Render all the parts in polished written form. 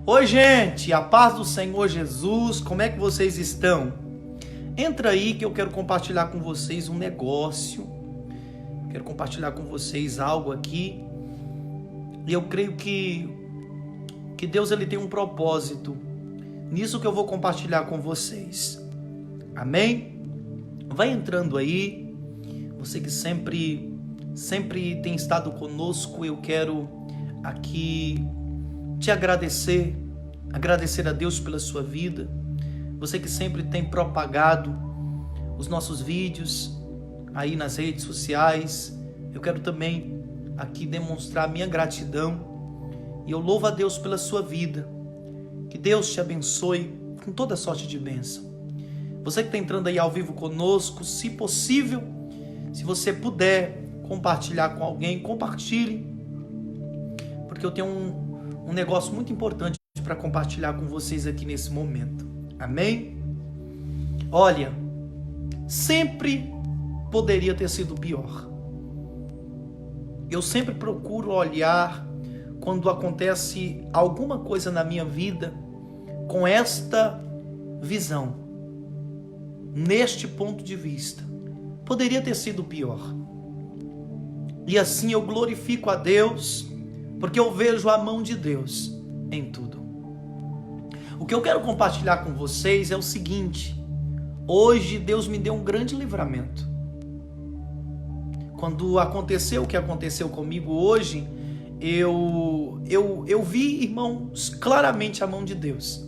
Oi, gente, a paz do Senhor Jesus, como é que vocês estão? Entra aí que eu quero compartilhar com vocês um negócio, quero compartilhar com vocês algo aqui, e eu creio que Deus ele tem um propósito nisso que eu vou compartilhar com vocês, amém? Vai entrando aí, você que sempre tem estado conosco, eu quero aqui te agradecer a Deus pela sua vida, você que sempre tem propagado os nossos vídeos aí nas redes sociais, eu quero também aqui demonstrar minha gratidão e eu louvo a Deus pela sua vida, que Deus te abençoe com toda sorte de bênção. Você que está entrando aí ao vivo conosco, se possível, se você puder compartilhar com alguém, compartilhe, porque eu tenho um negócio muito importante para compartilhar com vocês aqui nesse momento, amém? Olha, sempre poderia ter sido pior. Eu sempre procuro olhar quando acontece alguma coisa na minha vida com esta visão, neste ponto de vista. Poderia ter sido pior. E assim eu glorifico a Deus, porque eu vejo a mão de Deus em tudo. O que eu quero compartilhar com vocês é o seguinte: hoje Deus me deu um grande livramento. Quando aconteceu o que aconteceu comigo hoje, eu vi, irmãos, claramente a mão de Deus.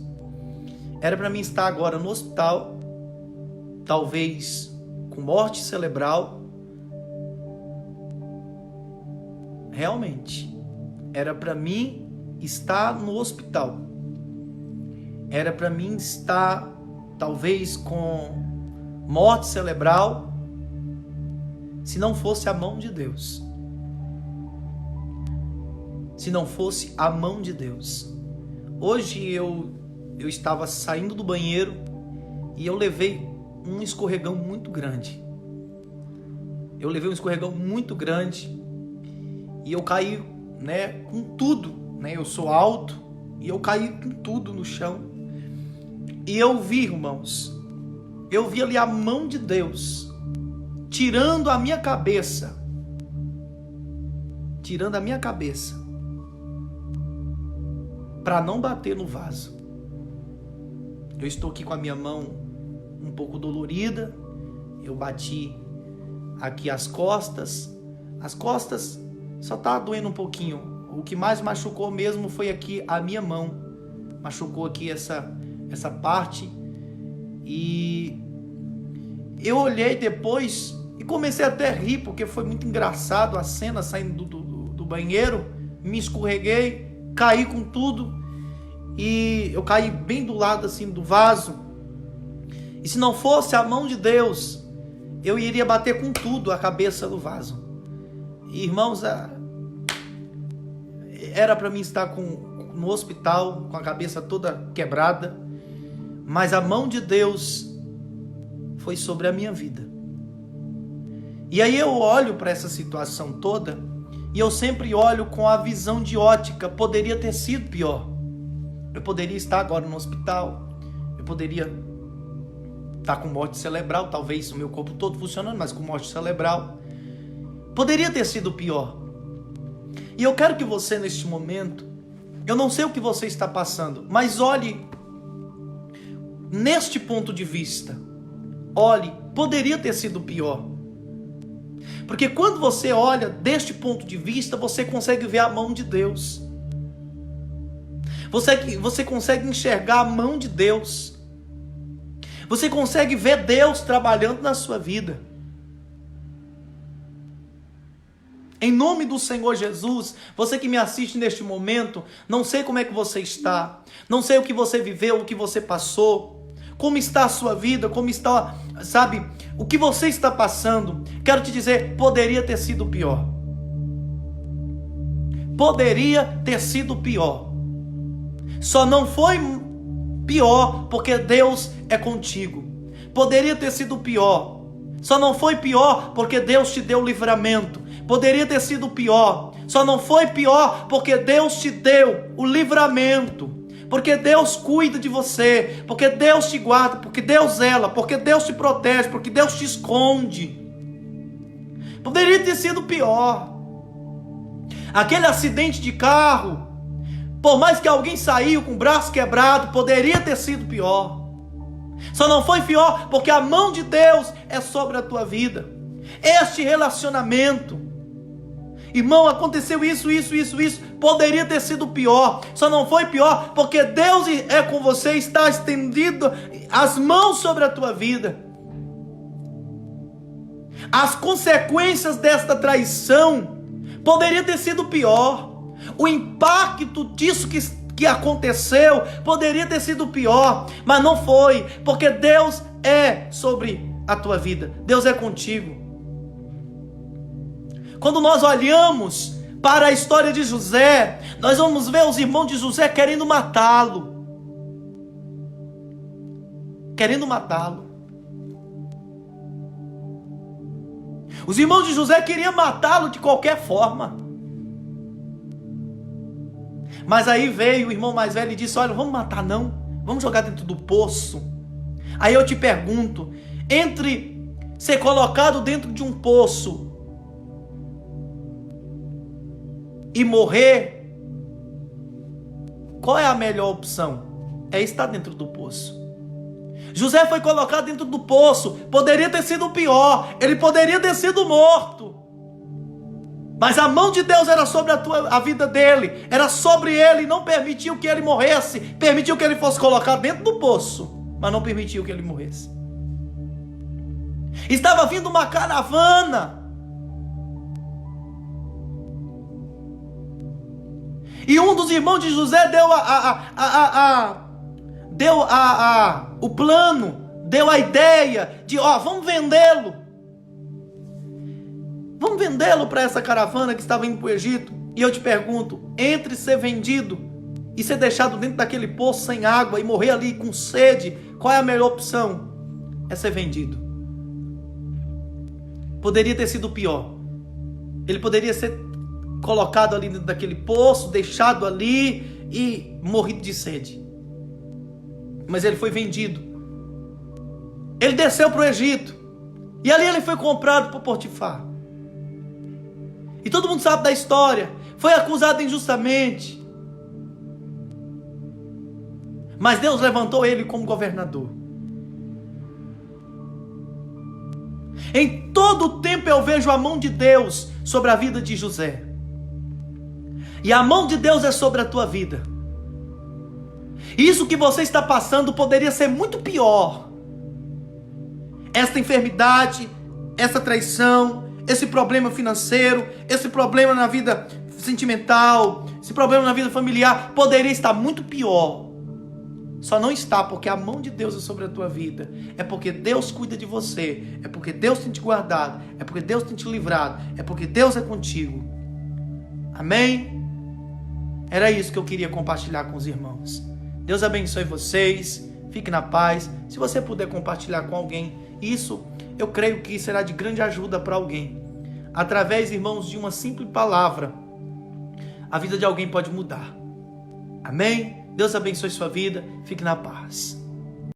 Era para mim estar agora no hospital, talvez com morte cerebral. Realmente, era para mim estar no hospital. Era para mim estar, talvez, com morte cerebral, se não fosse a mão de Deus. Se não fosse a mão de Deus. Hoje eu estava saindo do banheiro e eu levei um escorregão muito grande. E eu caí, com tudo, eu sou alto e eu caí com tudo no chão. E eu vi, irmãos, ali a mão de Deus tirando a minha cabeça, para não bater no vaso. Eu estou aqui com a minha mão um pouco dolorida, eu bati aqui as costas só tá doendo um pouquinho. O que mais machucou mesmo foi aqui a minha mão, machucou aqui essa parte, e eu olhei depois e comecei até a rir, porque foi muito engraçado a cena saindo do banheiro, me escorreguei, caí com tudo, e eu caí bem do lado assim do vaso, e se não fosse a mão de Deus, eu iria bater com tudo a cabeça do vaso. E, irmãos, era para mim estar no hospital com a cabeça toda quebrada, mas a mão de Deus foi sobre a minha vida. E aí eu olho para essa situação toda e eu sempre olho com a visão de ótica. Poderia ter sido pior. Eu poderia estar agora no hospital, eu poderia estar com morte cerebral, talvez o meu corpo todo funcionando, mas com morte cerebral. Poderia ter sido pior. E eu quero que você, neste momento, eu não sei o que você está passando, mas olhe neste ponto de vista. Olhe, poderia ter sido pior. Porque quando você olha deste ponto de vista, você consegue ver a mão de Deus. Você consegue enxergar a mão de Deus. Você consegue ver Deus trabalhando na sua vida. Em nome do Senhor Jesus, você que me assiste neste momento, não sei como é que você está, não sei o que você viveu, o que você passou, como está a sua vida, como está, o que você está passando. Quero te dizer, poderia ter sido pior. Poderia ter sido pior. Só não foi pior porque Deus é contigo. Poderia ter sido pior. Só não foi pior porque Deus te deu livramento. Poderia ter sido pior. Só não foi pior porque Deus te deu o livramento. porque Deus cuida de você, porque Deus te guarda, porque Deus zela, porque Deus te protege, porque Deus te esconde. Poderia ter sido pior. Aquele acidente de carro, por mais que alguém saiu com o braço quebrado, poderia ter sido pior. Só não foi pior porque a mão de Deus é sobre a tua vida. Este relacionamento, irmão, aconteceu isso, poderia ter sido pior. Só não foi pior porque Deus é com você, está estendido as mãos sobre a tua vida. As consequências desta traição poderia ter sido pior. O impacto disso que aconteceu poderia ter sido pior, mas não foi, porque Deus é sobre a tua vida, Deus é contigo. Quando nós olhamos para a história de José, nós vamos ver os irmãos de José querendo matá-lo. Os irmãos de José queriam matá-lo de qualquer forma. Mas aí veio o irmão mais velho e disse: olha, vamos matar não, vamos jogar dentro do poço. Aí eu te pergunto, entre ser colocado dentro de um poço e morrer, qual é a melhor opção? É estar dentro do poço. José foi colocado dentro do poço, poderia ter sido pior, ele poderia ter sido morto. Mas a mão de Deus era sobre a vida dele, era sobre ele, não permitiu que ele morresse, permitiu que ele fosse colocado dentro do poço, mas não permitiu que ele morresse. Estava vindo uma caravana, e um dos irmãos de José deu o plano, deu a ideia de, vamos vendê-lo. Vamos vendê-lo para essa caravana que estava indo para o Egito. E eu te pergunto, entre ser vendido e ser deixado dentro daquele poço sem água e morrer ali com sede, qual é a melhor opção? É ser vendido. Poderia ter sido pior. Ele poderia ser colocado ali dentro daquele poço, deixado ali e morrido de sede. Mas ele foi vendido. Ele desceu para o Egito. E ali ele foi comprado por Potifar. E todo mundo sabe da história. Foi acusado injustamente. Mas Deus levantou ele como governador. Em todo o tempo eu vejo a mão de Deus sobre a vida de José. E a mão de Deus é sobre a tua vida. Isso que você está passando poderia ser muito pior. Esta enfermidade, essa traição, esse problema financeiro, esse problema na vida sentimental, esse problema na vida familiar, poderia estar muito pior. Só não está porque a mão de Deus é sobre a tua vida. É porque Deus cuida de você. É porque Deus tem te guardado. É porque Deus tem te livrado. É porque Deus é contigo. Amém? Era isso que eu queria compartilhar com os irmãos. Deus abençoe vocês. Fique na paz. Se você puder compartilhar com alguém, isso eu creio que será de grande ajuda para alguém. Através, irmãos, de uma simples palavra, a vida de alguém pode mudar. Amém? Deus abençoe sua vida. Fique na paz.